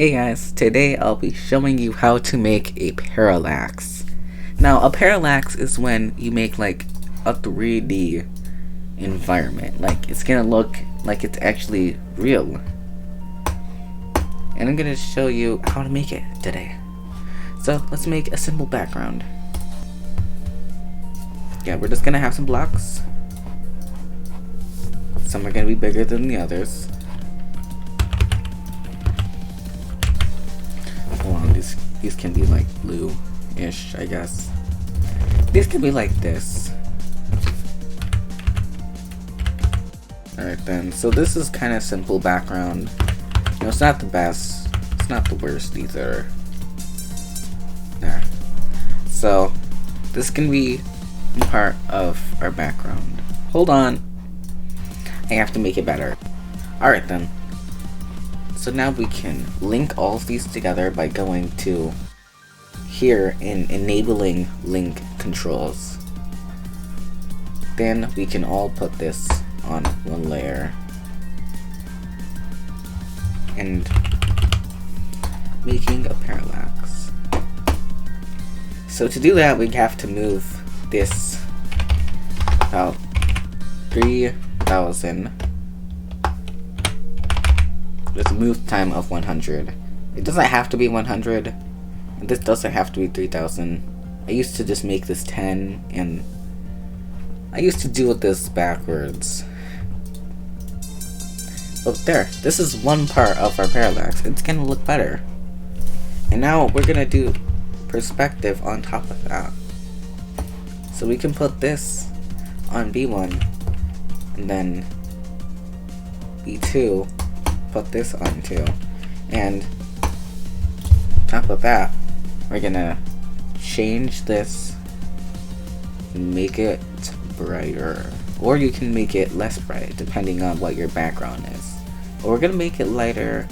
Hey guys, today I'll be showing you how to make a parallax. Now, a parallax is when you make like a 3D environment. Like, it's gonna look like it's actually real. And I'm gonna show you how to make it today. So, let's make a simple background. Yeah, we're just gonna have some blocks. Some are gonna be bigger than the others. Hold on, these can be like blue-ish, I guess. These can be like this. Alright then, so this is kind of simple background. You know, it's not the best, it's not the worst either. There. So, this can be part of our background. Hold on. I have to make it better. Alright then. So now we can link all of these together by going to here and enabling link controls. Then we can all put this on one layer and making a parallax. So to do that, we have to move this about 3,000 with a move time of 100. It doesn't have to be 100, and this doesn't have to be 3,000. I used to just make this 10, and I used to do this backwards. But there, this is one part of our parallax. It's gonna look better. And now we're gonna do perspective on top of that. So we can put this on B1, and then B2, put this on too, and on top of that, we're gonna change this, make it brighter, or you can make it less bright depending on what your background is. Or we're gonna make it lighter.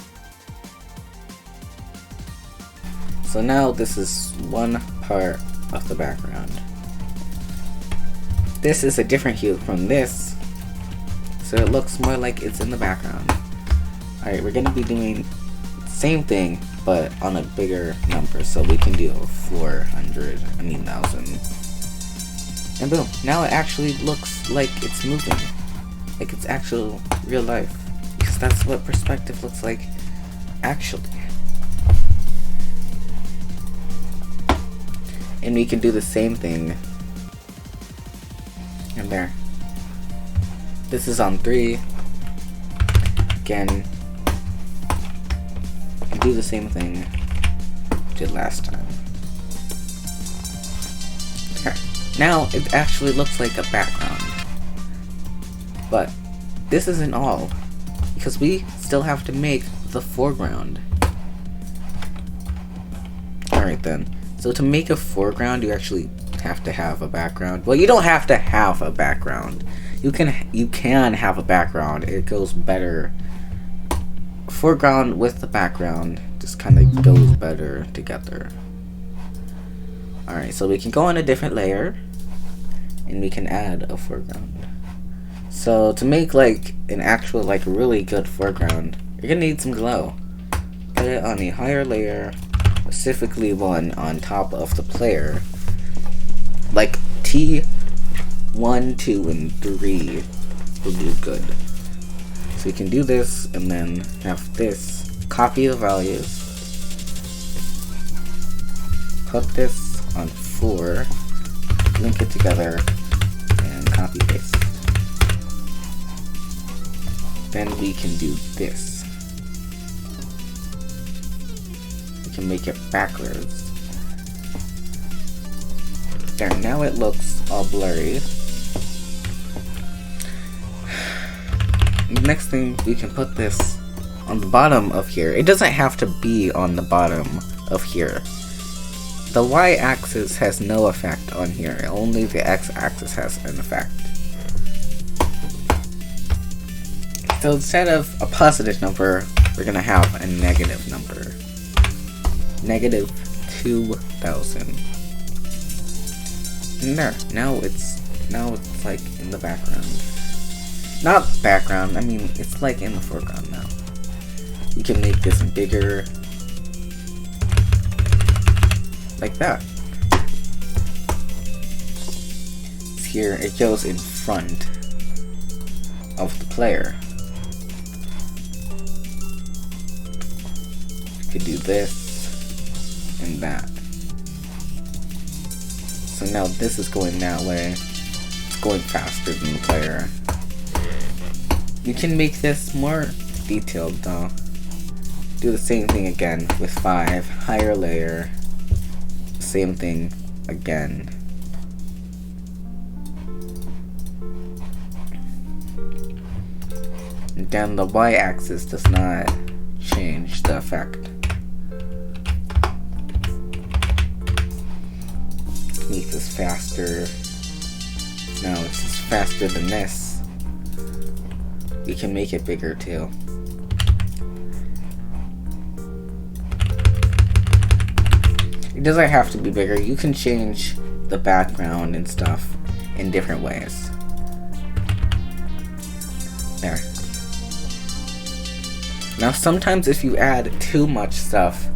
So now this is one part of the background. This is a different hue from this, so it looks more like it's in the background. Alright, we're gonna be doing the same thing, but on a bigger number, so we can do 1,000. And boom, now it actually looks like it's moving. Like it's actual real life. Because that's what perspective looks like actually. And we can do the same thing. And there. This is on 3. Again. Do the same thing we did last time. There. Now it actually looks like a background. But this isn't all, because we still have to make the foreground. Alright then. So to make a foreground, you actually have to have a background. Well, you don't have to have a background. You can have a background. It goes better. Foreground with the background just kind of goes better together. Alright, so we can go on a different layer and we can add a foreground. So to make like an actual like really good foreground, you're gonna need some glow. Put it on a higher layer, specifically one on top of the player. Like T1, 2, and 3 will do good. So you can do this and then have this, copy the values, put this on 4, link it together, and copy paste. Then we can do this. We can make it backwards. There, now it looks all blurry. Next thing, we can put this on the bottom of here. It doesn't have to be on the bottom of here. The y-axis has no effect on here. Only the x-axis has an effect. So instead of a positive number, we're gonna have a negative number. Negative 2,000. And there. Now it's like in the background. Not background, I mean, it's like in the foreground now. You can make this bigger, like that. Here it goes in front of the player. You could do this and that. So now this is going that way. It's going faster than the player. You can make this more detailed though. Do the same thing again with 5, higher layer. Same thing again. And then the y-axis does not change the effect. Make this faster. Now it's just faster than this. We can make it bigger too. It doesn't have to be bigger. You can change the background and stuff in different ways. There. Now sometimes if you add too much stuff,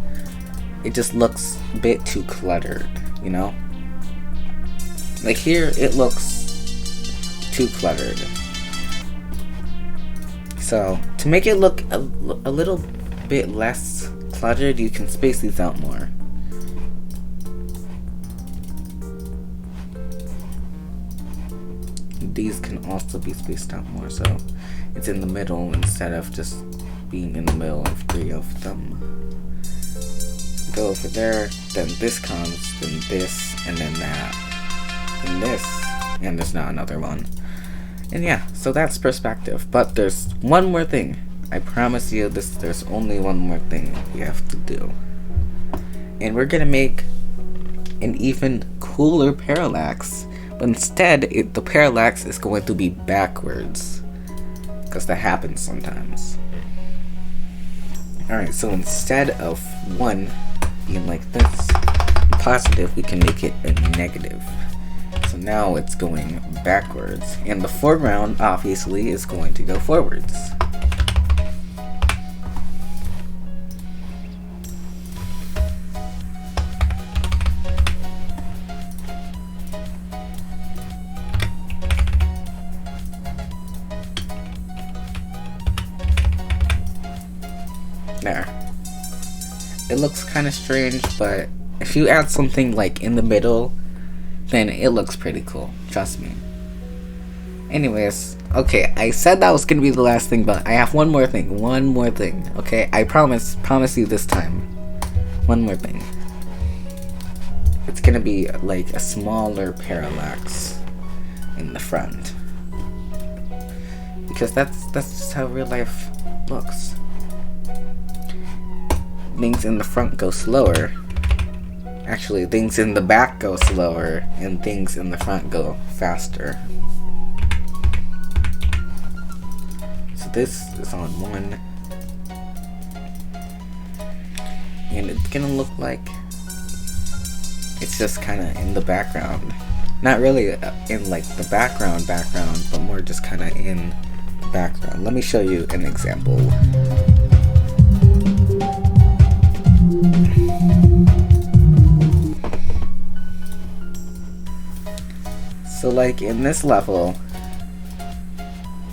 it just looks a bit too cluttered, you know? Like here, it looks too cluttered. So, to make it look a little bit less cluttered, you can space these out more. These can also be spaced out more, so it's in the middle instead of just being in the middle of 3 of them. Go over there, then this comes, then this, and then that, and this, and there's not another one. And yeah, so that's perspective. But there's one more thing. I promise you there's only one more thing we have to do. And we're gonna make an even cooler parallax. But instead, the parallax is going to be backwards. Because that happens sometimes. Alright, so instead of 1 being like this, positive, we can make it a negative. So now it's going backwards. And the foreground, obviously, is going to go forwards. There. It looks kind of strange, but if you add something like in the middle, then it looks pretty cool. Trust me. Anyways, okay, I said that was gonna be the last thing, but I have one more thing. One more thing. Okay, I promise you this time. One more thing. It's gonna be like a smaller parallax in the front. Because that's just how real life looks. Things in the front go slower. Actually, things in the back go slower, and things in the front go faster. So this is on 1. And it's gonna look like it's just kinda in the background. Not really in like the background, but more just kinda in the background. Let me show you an example. So like in this level,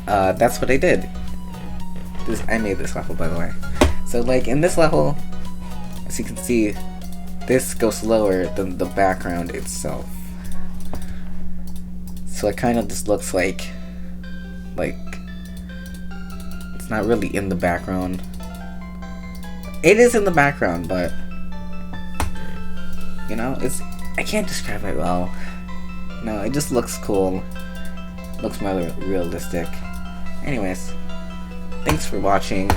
that's what I did. I made this level, by the way. So like in this level, as you can see, this goes slower than the background itself. So it kind of just looks like it's not really in the background. It is in the background, but you know, I can't describe it well. No, it just looks cool. Looks more realistic. Anyways, thanks for watching.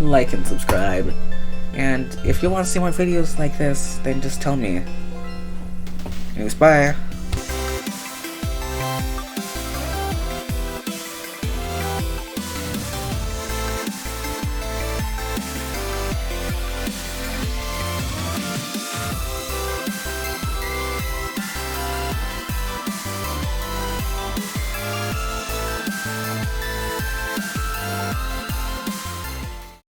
Like and subscribe. And if you want to see more videos like this, then just tell me. Anyways, bye.